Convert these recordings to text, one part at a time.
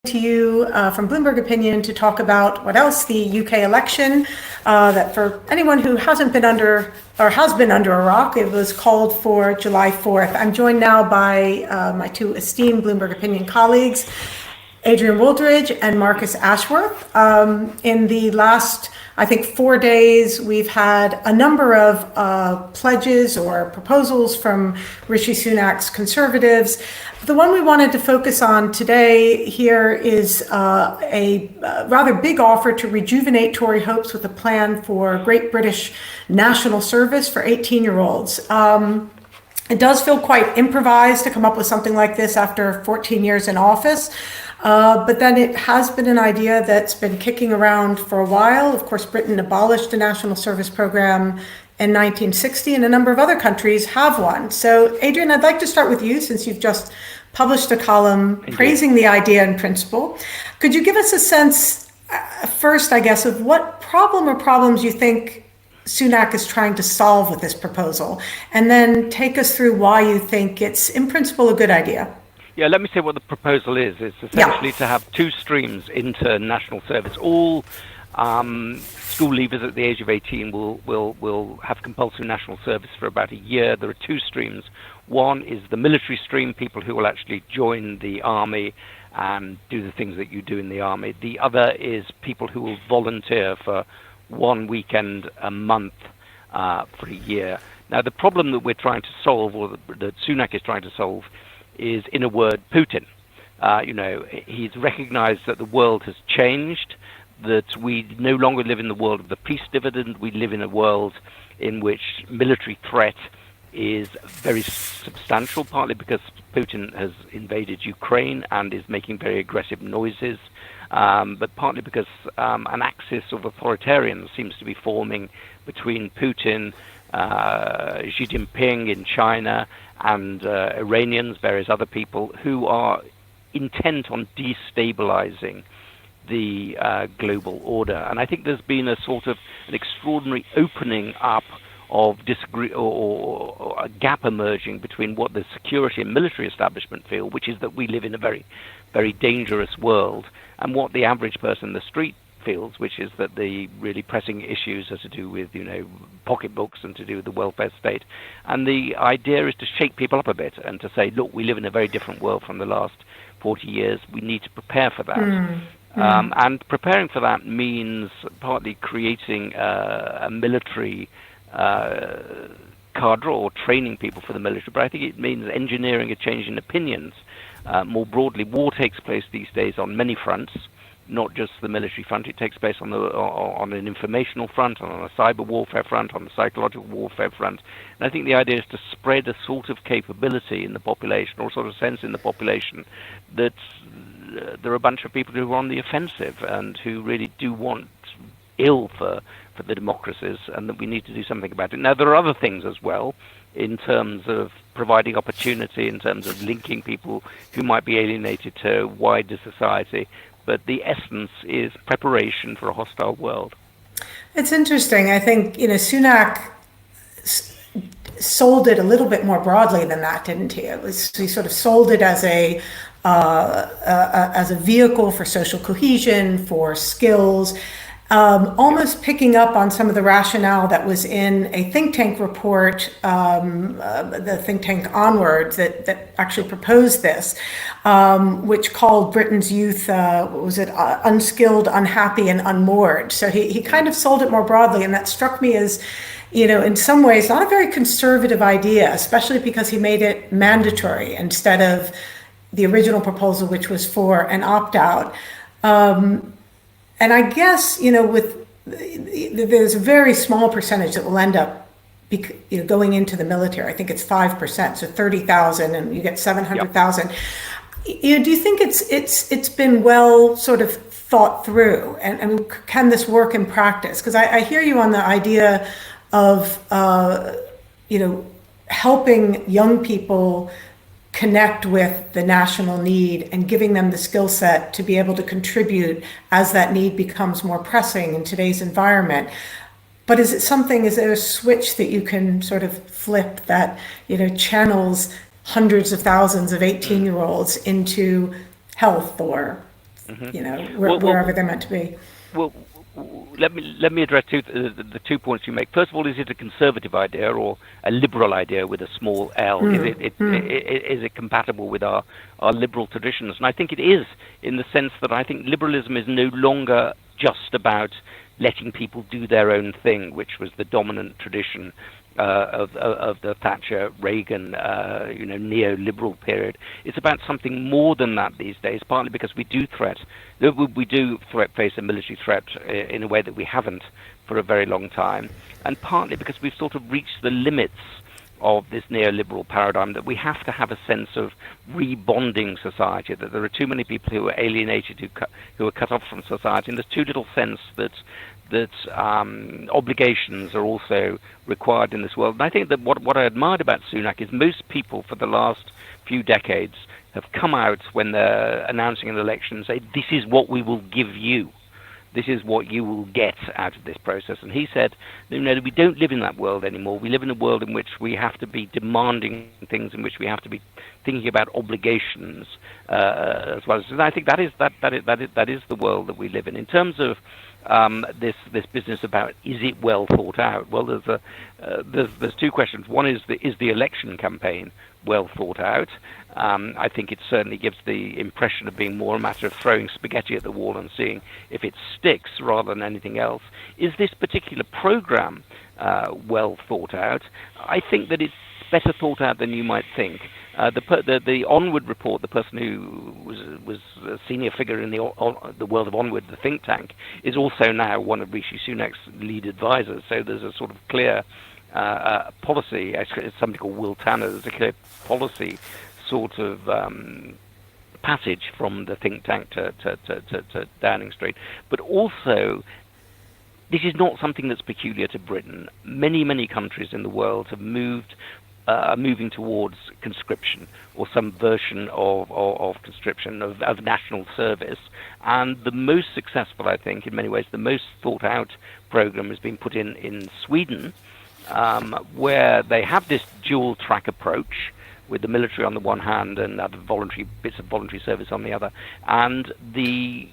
to you from Bloomberg Opinion to talk about what else, the UK election, that for anyone who hasn't been under or has been under a rock, it was called for July 4th. I'm joined now by my two esteemed Bloomberg Opinion colleagues, Adrian Wooldridge and Marcus Ashworth. In the last, I think, 4 days, we've had a number of pledges or proposals from Rishi Sunak's Conservatives. The one we wanted to focus on today here is a rather big offer to rejuvenate Tory hopes with a plan for Great British National Service for 18-year-olds. It does feel quite improvised to come up with something like this after 14 years in office. But then it has been an idea that's been kicking around for a while. Of course, Britain abolished the National Service Program in 1960, and a number of other countries have one. So, Adrian, I'd like to start with you, since you've just published a column praising the idea in principle. Could you give us a sense, first, I guess, of what problem or problems you think Sunak is trying to solve with this proposal, and then take us through why you think it's, in principle, a good idea? Yeah, let me say what the proposal is. It's essentially to have two streams into national service. All school leavers at the age of 18 will have compulsory national service for about a year. There are two streams. One is the military stream, people who will actually join the army and do the things that you do in the army. The other is people who will volunteer for one weekend a month for a year. Now, the problem that we're trying to solve, or that Sunak is trying to solve, is, in a word, Putin. He's recognized that the world has changed, that we no longer live in the world of the peace dividend. We live in a world in which military threat is very substantial, partly because Putin has invaded Ukraine and is making very aggressive noises, but partly because an axis of authoritarians seems to be forming between Putin, Xi Jinping in China, and Iranians, various other people, who are intent on destabilizing the global order. And I think there's been a sort of an extraordinary opening up of disagree or a gap emerging between what the security and military establishment feel, which is that we live in a very, very dangerous world, and what the average person in the street feels, which is that the really pressing issues are to do with, pocketbooks and to do with the welfare state. And the idea is to shake people up a bit and to say, look, we live in a very different world from the last 40 years. We need to prepare for that. And preparing for that means partly creating a military cadre or training people for the military, but I think it means engineering a change in opinions. More broadly, war takes place these days on many fronts, not just the military front. It takes place on an informational front, on a cyber warfare front, on the psychological warfare front. And I think the idea is to spread a sort of capability in the population, or a sort of sense in the population, that there are a bunch of people who are on the offensive and who really do want ill for the democracies, and that we need to do something about it. Now, there are other things as well, in terms of providing opportunity, in terms of linking people who might be alienated to wider society. But the essence is preparation for a hostile world. It's interesting. I think, Sunak sold it a little bit more broadly than that, didn't he? He sort of sold it as a vehicle for social cohesion, for skills, almost picking up on some of the rationale that was in a think tank report, the think tank Onward, that actually proposed this, which called Britain's youth, unskilled, unhappy, and unmoored. So he kind of sold it more broadly, and that struck me as, in some ways, not a very conservative idea, especially because he made it mandatory instead of the original proposal, which was for an opt-out. And I guess, there's a very small percentage that will end up going into the military. I think it's 5%, so 30,000, and you get 700,000. Yep. Do you think it's been well sort of thought through? And can this work in practice? Because I hear you on the idea of, helping young people connect with the national need and giving them the skill set to be able to contribute as that need becomes more pressing in today's environment. But is there a switch that you can sort of flip that, channels hundreds of thousands of 18-year-olds into health or wherever they're meant to be. Well, let me address the 2 points you make. First of all, is it a conservative idea or a liberal idea with a small L? Is it compatible with our liberal traditions? And I think it is, in the sense that I think liberalism is no longer just about letting people do their own thing, which was the dominant tradition of the Thatcher, Reagan, neoliberal period. It's about something more than that these days, partly because we do face a military threat in a way that we haven't for a very long time, and partly because we've sort of reached the limits of this neoliberal paradigm, that we have to have a sense of rebonding society, that there are too many people who are alienated, who are cut off from society, and there's too little sense that obligations are also required in this world. And I think that what I admired about Sunak is most people for the last few decades have come out when they're announcing an election and say, this is what we will give you. This is what you will get out of this process. And he said, we don't live in that world anymore. We live in a world in which we have to be demanding things, in which we have to be thinking about obligations as well. So I think that is the world that we live in. In terms of this business about, is it well thought out? Well, there's two questions. One is the election campaign well thought out? I think it certainly gives the impression of being more a matter of throwing spaghetti at the wall and seeing if it sticks rather than anything else. Is this particular program well thought out? I think that it's better thought out than you might think. The Onward report, the person who was a senior figure in the world of Onward, the think tank, is also now one of Rishi Sunak's lead advisors. So there's a sort of clear policy. Actually, it's somebody called Will Tanner. There's a clear policy sort of passage from the think tank to Downing Street. But also, this is not something that's peculiar to Britain. Many countries in the world have are moving towards conscription, or some version of conscription, of national service. And the most successful, I think, in many ways, the most thought out program has been put in Sweden, where they have this dual track approach, with the military on the one hand and other bits of voluntary service on the other. And the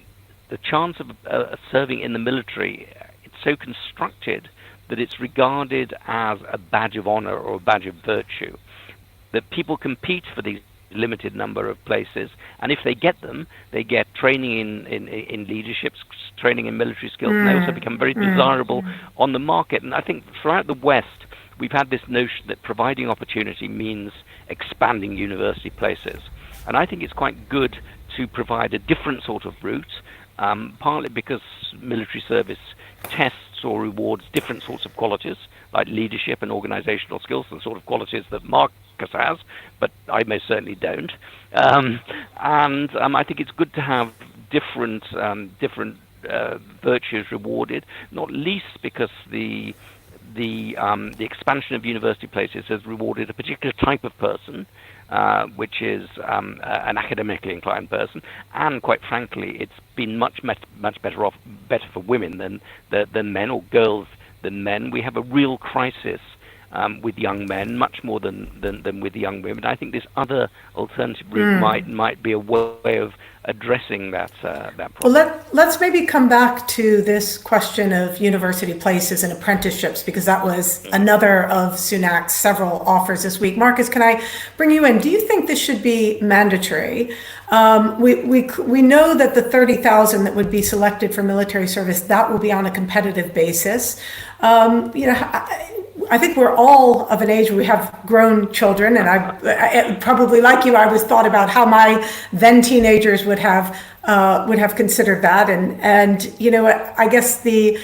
chance of serving in the military, it's so constructed that it's regarded as a badge of honor or a badge of virtue, that people compete for these limited number of places, and if they get them, they get training in leadership, training in military skills, and they also become very desirable on the market. And I think throughout the West, we've had this notion that providing opportunity means expanding university places. And I think it's quite good to provide a different sort of route, partly because military service tests or rewards different sorts of qualities, like leadership and organizational skills, the sort of qualities that Marcus has, but I most certainly don't. And I think it's good to have different virtues rewarded, not least because the expansion of university places has rewarded a particular type of person, which is an academically inclined person, and quite frankly, it's been much better for women than men, or girls than men. We have a real crisis with young men, much more than with young women. I think this other alternative route might be a way of addressing that problem. Well, let's maybe come back to this question of university places and apprenticeships, because that was another of Sunak's several offers this week. Marcus, can I bring you in? Do you think this should be mandatory? We know that the 30,000 that would be selected for military service, that will be on a competitive basis. I think we're all of an age where we have grown children, and I probably, like you, I was thought about how my then teenagers would have considered that, and I guess the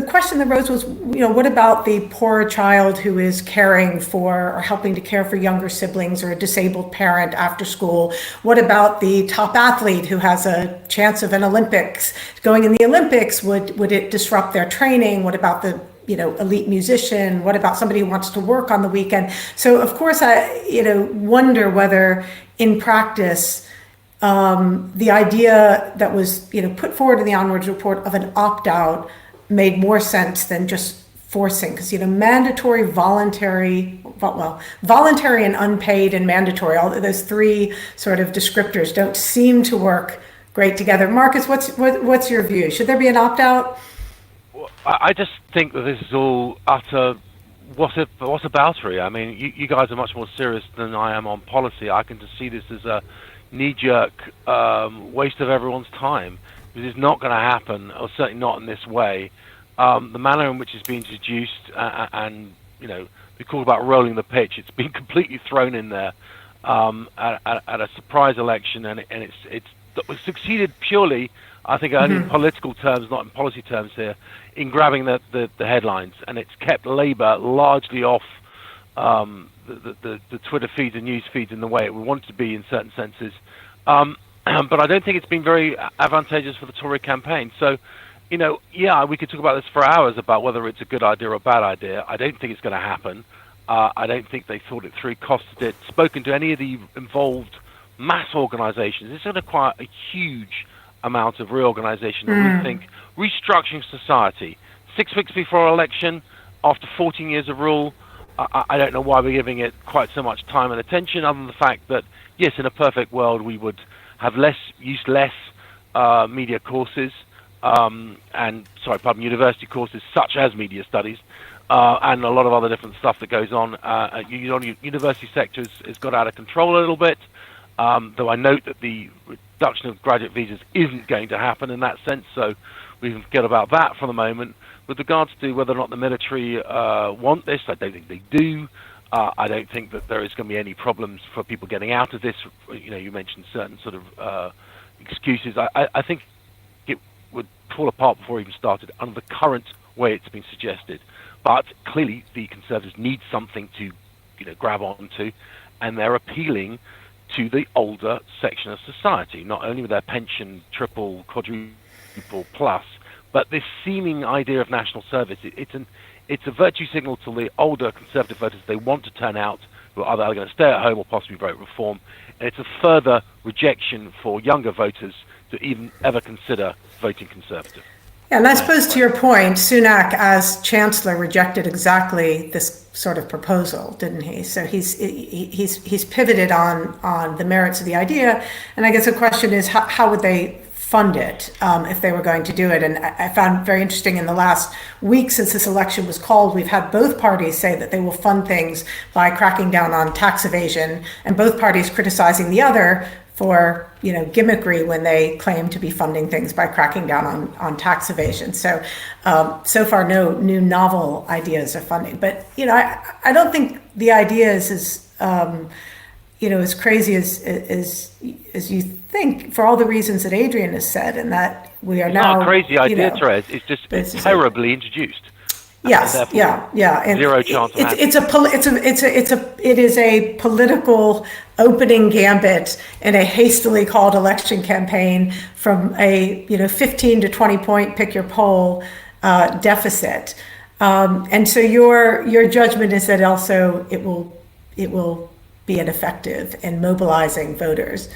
question that rose was, what about the poor child who is caring for or helping to care for younger siblings, or a disabled parent after school? What about the top athlete who has a chance of an Olympics, going in the Olympics? Would it disrupt their training? What about the elite musician? What about somebody who wants to work on the weekend? So of course I wonder whether in practice the idea that was put forward in the Onwards report of an opt-out made more sense than just forcing? Because, mandatory, voluntary and unpaid and mandatory, all those three sort of descriptors don't seem to work great together. Marcus, what's your view? Should there be an opt-out? Well, I just think that this is all utter whataboutery. I mean, you guys are much more serious than I am on policy. I can just see this as a knee-jerk waste of everyone's time. This is not going to happen, or certainly not in this way. The manner in which it's been introduced, and we talk about rolling the pitch. It's been completely thrown in there at a surprise election, and it's succeeded purely, I think, only in political terms, not in policy terms here, in grabbing the headlines, and it's kept Labour largely off the Twitter feeds and news feeds in the way it would want to be in certain senses. But I don't think it's been very advantageous for the Tory campaign. So, we could talk about this for hours about whether it's a good idea or a bad idea. I don't think it's going to happen. I don't think they thought it through, costed it, spoken to any of the involved mass organisations. It's going to require a huge amount of reorganisation and rethink, restructuring society. 6 weeks before an election, after 14 years of rule, I don't know why we're giving it quite so much time and attention, other than the fact that, yes, in a perfect world, we would have less media courses, university courses such as media studies, and a lot of other different stuff that goes on. University sector has got out of control a little bit, though I note that the reduction of graduate visas isn't going to happen in that sense, so we can forget about that for the moment. With regards to whether or not the military want this, I don't think they do. I don't think that there is going to be any problems for people getting out of this. You mentioned certain sort of excuses. I think it would fall apart before it even started under the current way it's been suggested. But clearly the Conservatives need something to grab onto, and they're appealing to the older section of society, not only with their pension triple, quadruple plus, but this seeming idea of national service. It's a virtue signal to the older Conservative voters. They want to turn out, who are either going to stay at home or possibly vote reform. And it's a further rejection for younger voters to even ever consider voting Conservative. Yeah, and I suppose to your point, Sunak as Chancellor rejected exactly this sort of proposal, didn't he? So he's pivoted on the merits of the idea. And I guess the question is, how would they fund it if they were going to do it? And I found very interesting in the last week since this election was called, we've had both parties say that they will fund things by cracking down on tax evasion, and both parties criticizing the other for gimmickry when they claim to be funding things by cracking down on tax evasion. So so far no new novel ideas of funding, but I don't think the idea is as crazy as you think, for all the reasons that Adrian has said, and that we are now. It's not a crazy idea, Therese. It's terribly introduced. Yes, yeah. And zero chance of it is a political opening gambit in a hastily called election campaign from a 15 to 20 point pick your poll deficit, and so your judgment is that also it will be ineffective in mobilizing voters.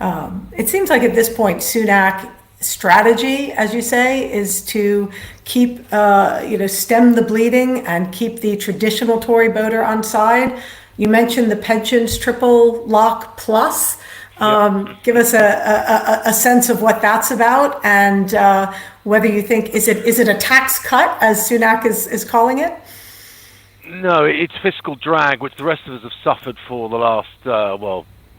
It seems like at this point, Sunak strategy, as you say, is to keep, stem the bleeding and keep the traditional Tory voter on side. You mentioned the pensions triple lock plus. Give us a sense of what that's about, and whether you think, is it a tax cut, as Sunak is calling it? No, it's fiscal drag, which the rest of us have suffered for the last,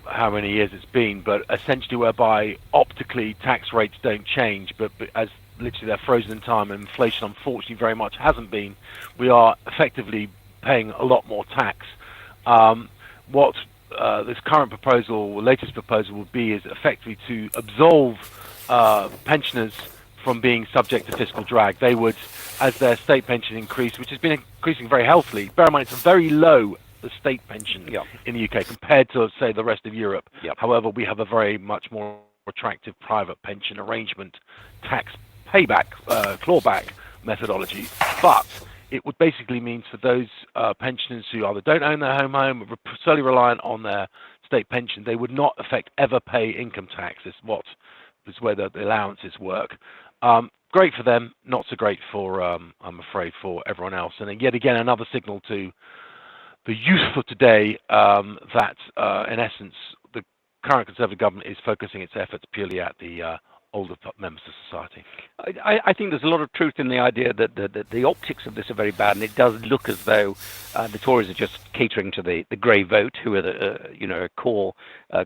how many years it's been, but essentially whereby optically tax rates don't change, but as literally they're frozen in time, and inflation unfortunately very much hasn't been, we are effectively paying a lot more tax. What this current proposal, latest proposal, would be is effectively to absolve pensioners from being subject to fiscal drag. They would, as their state pension increase, which has been increasing very healthily, bear in mind it's very low, the state pension in the UK compared to, say, the rest of Europe. However, we have a very much more attractive private pension arrangement, tax payback, clawback methodology. But it would basically mean for those pensioners who either don't own their home, or solely reliant on their state pension, they would not ever pay income tax. Is where the allowances work. great for them, not so great for, I'm afraid, for everyone else. And yet again, another signal to the youth of today that, in essence, the current Conservative government is focusing its efforts purely at the older members of society. I think there's a lot of truth in the idea that the optics of this are very bad, and it does look as though the Tories are just catering to the grey vote, who are a core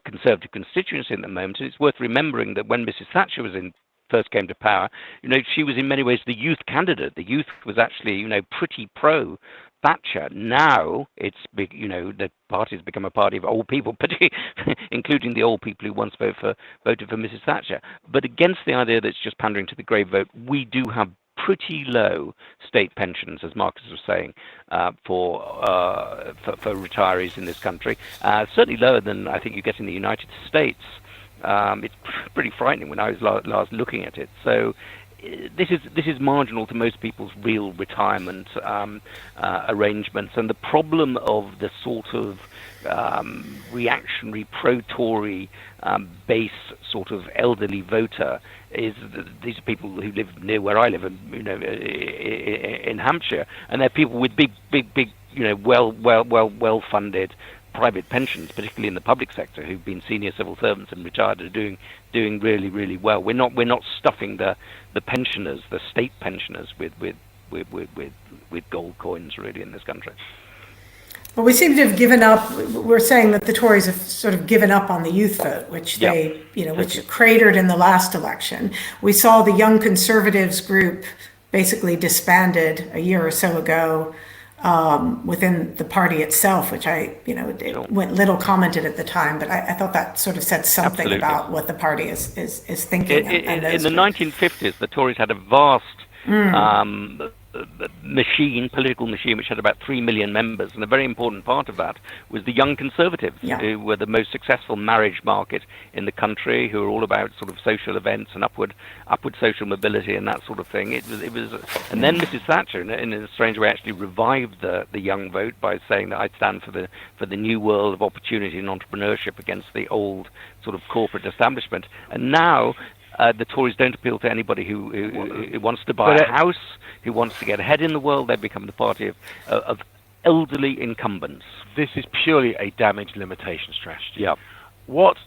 Conservative constituency at the moment. And it's worth remembering that when Mrs. Thatcher first came to power, she was in many ways the youth candidate. The youth was actually, pretty pro Thatcher. Now it's big, the party has become a party of old people, including the old people who once voted for Mrs. Thatcher. But against the idea that it's just pandering to the grey vote, we do have pretty low state pensions, as Marcus was saying, for retirees in this country. Certainly lower than I think you get in the United States. It's pretty frightening when I was last looking at it. So this is marginal to most people's real retirement arrangements, and the problem of the sort of reactionary pro-Tory base sort of elderly voter is these are people who live near where I live, in Hampshire, and they're people with big, well-funded private pensions, particularly in the public sector, who've been senior civil servants and retired, are doing really, really well. We're not stuffing the pensioners, the state pensioners, with gold coins really in this country. Well, we seem to have given up. We're saying that the Tories have sort of given up on the youth vote, which which cratered in the last election. We saw the Young Conservatives group basically disbanded a year or so ago. Within the party itself, which it went little commented at the time, but I thought that sort of said something about what the party is thinking. In the 1950s, the Tories had a vast political machine, which had about 3 million members, and a very important part of that was the Young Conservatives, who were the most successful marriage market in the country, who were all about sort of social events and upward social mobility and that sort of thing. It was, and then Mrs. Thatcher, in a strange way, actually revived the young vote by saying that I'd stand for the new world of opportunity and entrepreneurship against the old sort of corporate establishment. And now the Tories don't appeal to anybody who wants to buy a house, who wants to get ahead in the world. They've become the party of elderly incumbents. This is purely a damage limitation strategy. Yeah. What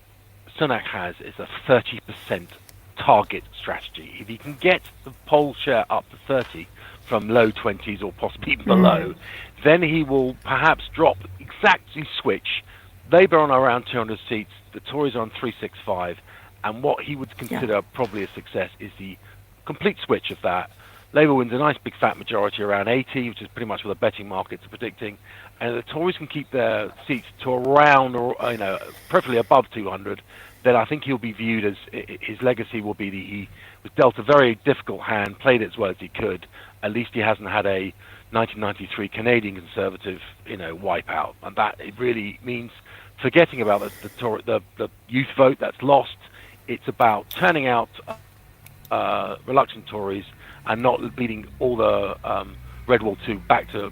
Sunak has is a 30% target strategy. If he can get the poll share up to 30 from low 20s or possibly below, then he will perhaps exactly switch. Labour on around 200 seats, the Tories on 365. And what he would consider probably a success is the complete switch of that. Labour wins a nice big fat majority around 80, which is pretty much what the betting markets are predicting. And the Tories can keep their seats to around, or preferably above 200. Then I think he'll be viewed as his legacy will be he was dealt a very difficult hand, played it as well as he could. At least he hasn't had a 1993 Canadian Conservative, wipeout, and that it really means forgetting about the youth vote that's lost. It's about turning out reluctant Tories and not leading all the Red Wall 2 back to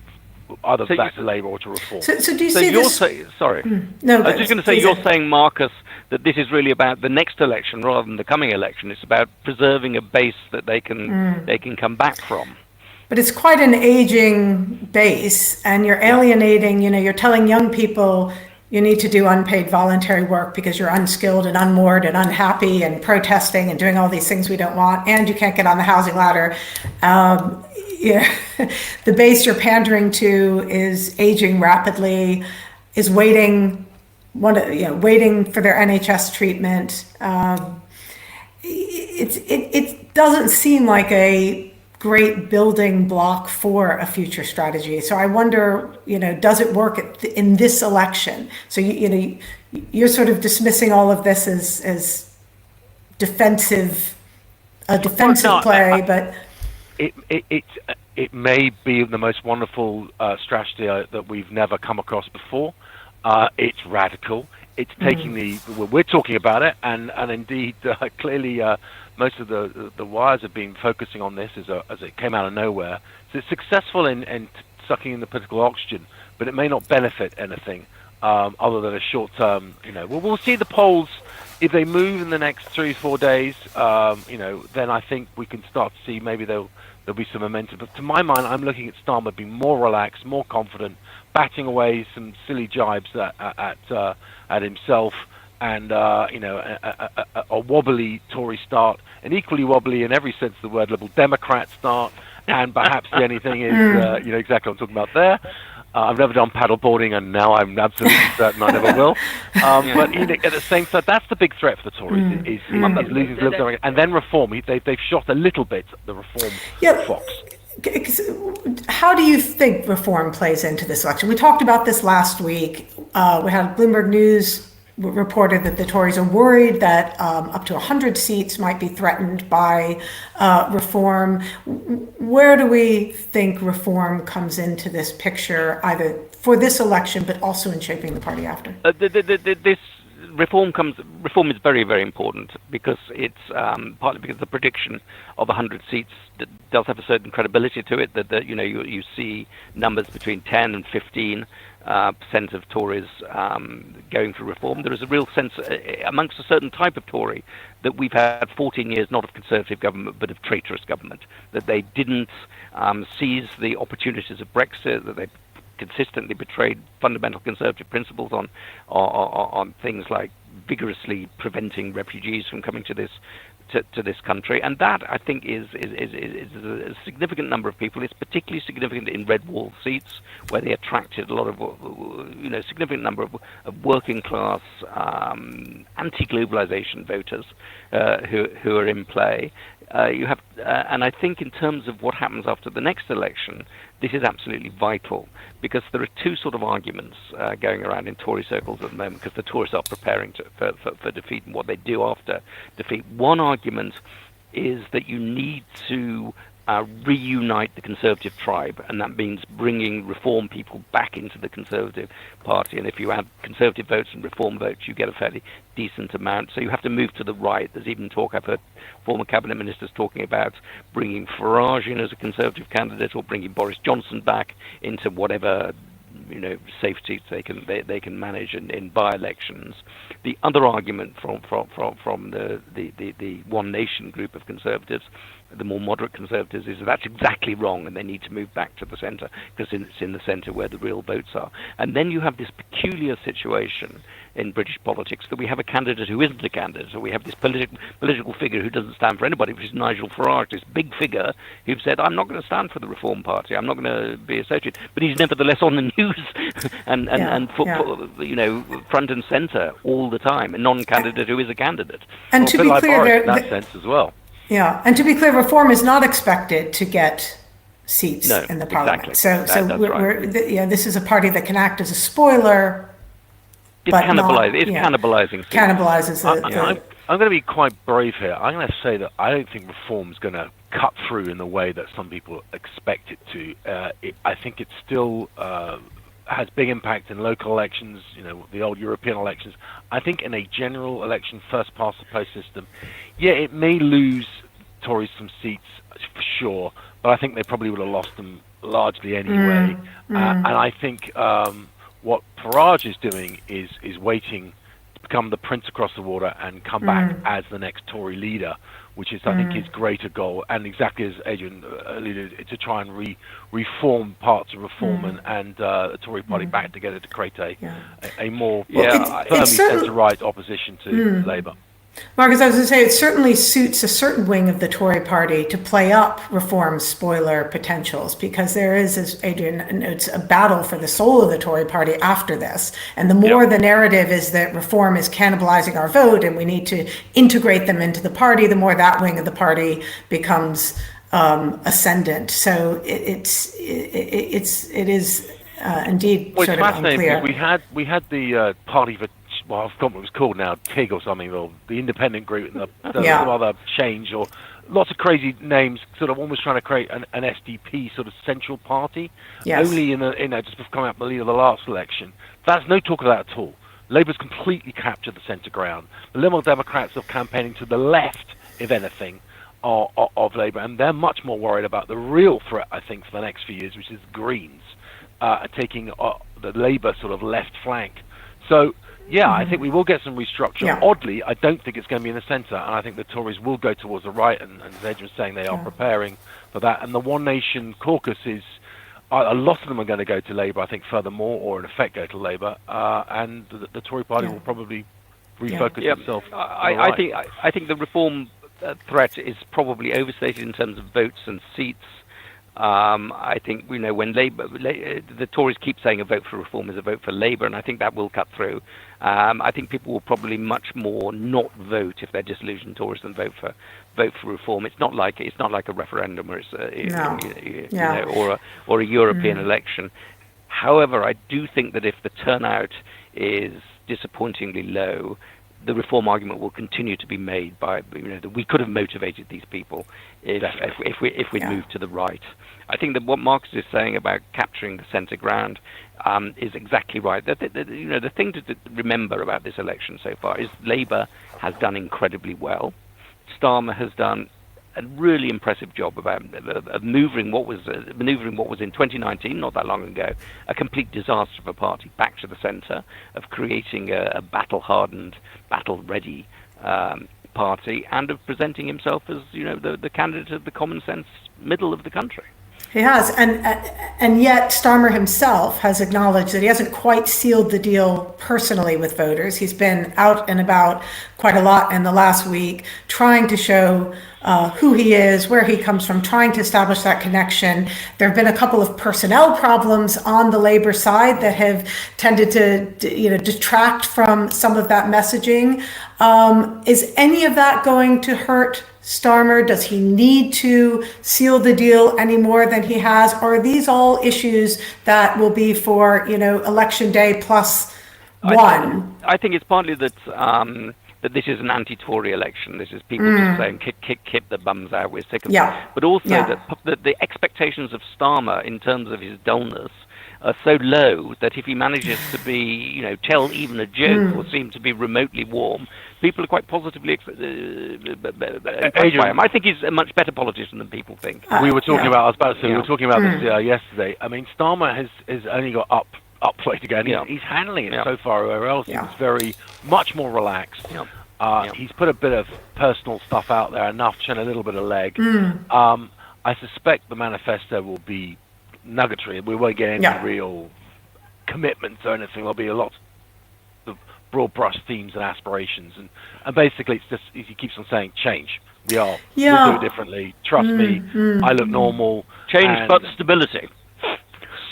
either back to Labour or to Reform. So do you see this? Sorry. No, I was just going to say, you're saying, Marcus, that this is really about the next election rather than the coming election. It's about preserving a base that they can come back from. But it's quite an aging base, and you're alienating. You're telling young people you need to do unpaid voluntary work because you're unskilled and unmoored and unhappy and protesting and doing all these things we don't want, and you can't get on the housing ladder. The base you're pandering to is aging rapidly, is waiting for their NHS treatment. It doesn't seem like a great building block for a future strategy. So I wonder, does it work in this election? So you're sort of dismissing all of this as defensive play, but it may be the most wonderful strategy that we've never come across before. It's radical. It's taking we're talking about it, and indeed clearly. Most of the wires have been focusing on this as it came out of nowhere. So it's successful in sucking in the political oxygen, but it may not benefit anything. other than a short-term. We'll see the polls. If they move in the next 3-4 days, then I think we can start to see maybe there'll be some momentum. But to my mind, I'm looking at Starmer being more relaxed, more confident, batting away some silly jibes at himself, and a wobbly Tory start, an equally wobbly in every sense of the word Liberal Democrat start, and perhaps the only thing is, exactly what I'm talking about there. I've never done paddleboarding, and now I'm absolutely certain I never will. But at the same time, that's the big threat for the Tories, is losing Liberal Democrat, and then reform. They've shot a little bit the reform fox. How do you think reform plays into this election? We talked about this last week. We had Bloomberg News reported that the Tories are worried that up to 100 seats might be threatened by reform. Where do we think reform comes into this picture, either for this election, but also in shaping the party after? This reform is very, very important because it's partly because the prediction of 100 seats does have a certain credibility to it. That you see numbers between 10 and 15%. Of Tories going for reform. There is a real sense amongst a certain type of Tory that we've had 14 years not of Conservative government but of traitorous government, that they didn't seize the opportunities of Brexit, that they consistently betrayed fundamental Conservative principles on things like vigorously preventing refugees from coming to this country, and that I think is a significant number of people. It's particularly significant in red wall seats where they attracted a lot of significant number of working class anti-globalization voters who are in play. You have, and I think in terms of what happens after the next election, this is absolutely vital because there are two sort of arguments going around in Tory circles at the moment because the Tories are preparing for defeat and what they do after defeat. One argument is that you need to reunite the Conservative tribe, and that means bringing reform people back into the Conservative Party. And if you add Conservative votes and reform votes, you get a fairly decent amount. So you have to move to the right. There's even talk, I've heard former cabinet ministers talking about bringing Farage in as a Conservative candidate or bringing Boris Johnson back into whatever safe seats they can manage in by-elections. The other argument from the One Nation group of Conservatives, the more moderate Conservatives, is that's exactly wrong and they need to move back to the centre because it's in the centre where the real votes are. And then you have this peculiar situation in British politics that we have a candidate who isn't a candidate, so we have this political figure who doesn't stand for anybody, which is Nigel Farage, this big figure who said, I'm not going to stand for the Reform Party, I'm not going to be associated, but he's nevertheless on the news and front and centre all the time, a non-candidate who is a candidate. And to be clear, in that sense as well. Yeah, and to be clear, Reform is not expected to get seats in the parliament. Exactly. This is a party that can act as a spoiler. It's cannibalizing. Cannibalizes I'm going to be quite brave here. I'm going to say that I don't think reform's going to cut through in the way that some people expect it to. I think it still has big impact in local elections, the old European elections. I think in a general election, first past the post system, it may lose Tories some seats for sure, but I think they probably would have lost them largely anyway. And I think what Farage is doing is waiting to become the prince across the water and come back as the next Tory leader, which is, I think, his greater goal. And exactly as Adrian alluded, to try and reform parts of reform and the Tory party back together to create a more firmly centre-right opposition to Labour. Marcus, I was going to say, it certainly suits a certain wing of the Tory party to play up reform's spoiler potentials, because there is, as Adrian notes, a battle for the soul of the Tory party after this. And the more the narrative is that reform is cannibalizing our vote and we need to integrate them into the party, the more that wing of the party becomes ascendant. So it is indeed sort of unclear. We had the party for, well, I've forgotten what it was called now, TIG or something, or the independent group, and some other change, or lots of crazy names, sort of almost trying to create an SDP sort of central party. Only just before coming up the lead of the last election. That's no talk of that at all. Labour's completely captured the centre ground. The Liberal Democrats are campaigning to the left, if anything, of Labour, and they're much more worried about the real threat, I think, for the next few years, which is Greens taking the Labour sort of left flank. So, yeah, I think we will get some restructure. Yeah. Oddly, I don't think it's going to be in the centre, and I think the Tories will go towards the right, and as Adrian was saying, they are preparing for that. And the One Nation caucus is, a lot of them are going to go to Labour, I think, furthermore, or in effect go to Labour, and the Tory party will probably refocus itself. I think the reform threat is probably overstated in terms of votes and seats. I think, when the Tories keep saying a vote for reform is a vote for Labour, and I think that will cut through. I think people will probably much more not vote if they're disillusioned Tories than vote for reform. It's not like a referendum or or a European election. However, I do think that if the turnout is disappointingly low, the reform argument will continue to be made by, that we could have motivated these people if we'd moved to the right. I think that what Marcus is saying about capturing the centre ground is exactly right. The thing to remember about this election so far is Labour has done incredibly well. Starmer has done a really impressive job of maneuvering what was in 2019, not that long ago, a complete disaster of a party back to the centre, of creating a battle-hardened, battle-ready party, and of presenting himself as the candidate of the common sense middle of the country. He has, and yet Starmer himself has acknowledged that he hasn't quite sealed the deal personally with voters. He's been out and about quite a lot in the last week, trying to show who he is, where he comes from, trying to establish that connection. There have been a couple of personnel problems on the Labour side that have tended to detract from some of that messaging. Is any of that going to hurt Starmer? Does he need to seal the deal any more than he has? Or are these all issues that will be for, election day plus one? I think it's partly that this is an anti-Tory election. This is people just saying, kick the bums out, we're sick of them. But also that the expectations of Starmer in terms of his dullness are so low that if he manages to be, tell even a joke or seem to be remotely warm, people are quite positively impressed by him. I think he's a much better politician than people think. We were talking about, I was about to say, we were talking about this yesterday. I mean, Starmer has only got upway to go, and he's handling it so far. Where else he was very much more relaxed. He's put a bit of personal stuff out there, enough to show a little bit of leg. I suspect the manifesto will be nuggetry. We won't get any real commitments or anything. There'll be a lot of broad brush themes and aspirations, and basically it's just, he keeps on saying change. We'll do it differently. Trust me, I look normal. Change, but stability.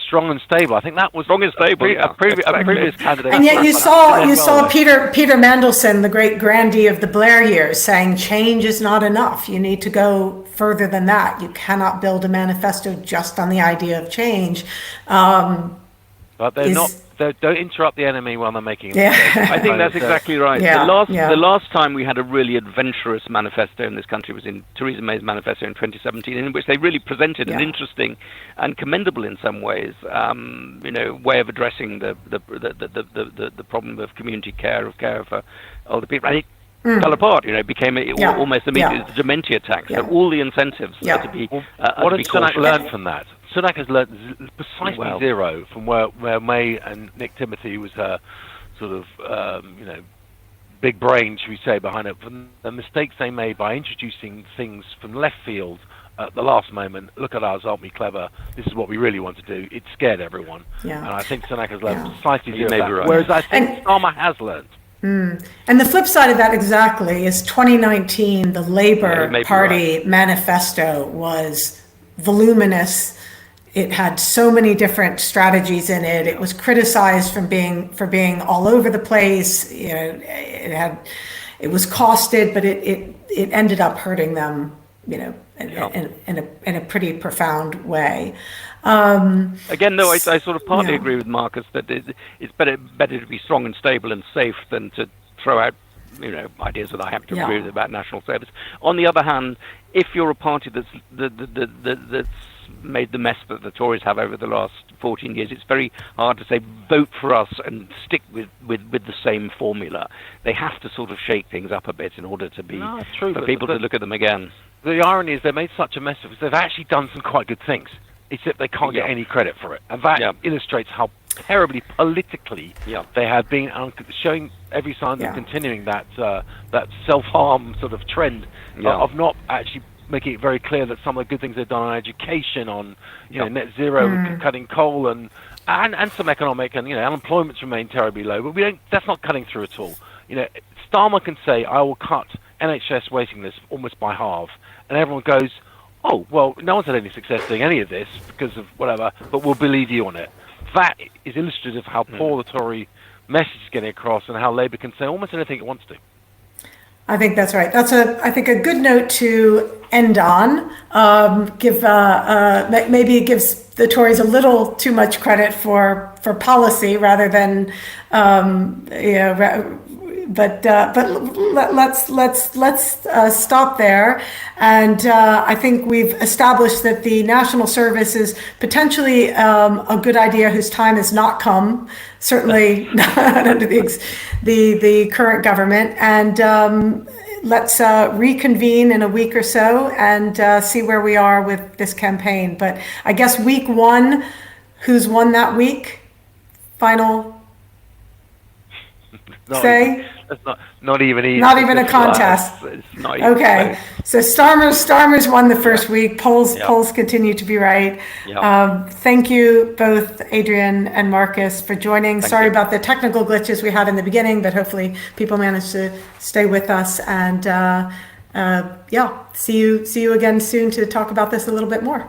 Strong and stable. I think that was strong and stable. A previous candidate. And yet you saw Peter Mandelson, the great grandee of the Blair years, saying change is not enough. You need to go further than that. You cannot build a manifesto just on the idea of change. But they're not. Don't interrupt the enemy while they're making a mistake. I think that's exactly right. The last time we had a really adventurous manifesto in this country was in Theresa May's manifesto in 2017, in which they really presented an interesting and commendable in some ways, way of addressing the problem of community care, of care for older people. And it fell apart. Became almost immediately the Dementia tax. So all the incentives are to be. What did Sunak learn from that? Sunak has learned precisely zero from where May and Nick Timothy was her sort of, big brain, should we say, behind it. From the mistakes they made by introducing things from left field at the last moment. Look at us, aren't we clever? This is what we really want to do. It scared everyone. And I think Sunak has learned precisely zero of that. Right. Whereas I think Starmer has learned. And the flip side of that exactly is 2019, the Labour Party manifesto was voluminous. It had so many different strategies in it. It was criticized for being all over the place. It was costed, but it ended up hurting them, in a pretty profound way. Again, though, I sort of partly agree with Marcus that it's better to be strong and stable and safe than to throw out, ideas that I happen to agree with about national service. On the other hand, if you're a party that's made the mess that the Tories have over the last 14 years, it's very hard to say vote for us and stick with the same formula. They have to sort of shake things up a bit in order to be for people to look at them again. The irony is they made such a mess of it. They've actually done some quite good things, except they can't get any credit for it, and that illustrates how terribly politically. Yeah. They have been showing every sign of continuing that self-harm sort of trend of not actually making it very clear that some of the good things they've done on education, on net zero, cutting coal, and some economic, and unemployment's remained terribly low. But that's not cutting through at all. Starmer can say, I will cut NHS waiting lists almost by half, and everyone goes, oh, well, no one's had any success doing any of this because of whatever, but we'll believe you on it. That is illustrative of how poor the Tory message is getting across, and how Labour can say almost anything it wants to. I think that's right. That's I think a good note to end on. Maybe it gives the Tories a little too much credit for policy rather than but let's stop there. And I think we've established that the national service is potentially a good idea whose time has not come, certainly not under the current government. And let's reconvene in a week or so and see where we are with this campaign. But I guess week one, who's won that week? Final say? Not even not even a contest. It's not even okay, close. So Starmer's won the first week. Polls continue to be right. Thank you both, Adrian and Marcus, for joining. Sorry about the technical glitches we had in the beginning, but hopefully people managed to stay with us. And see you again soon to talk about this a little bit more.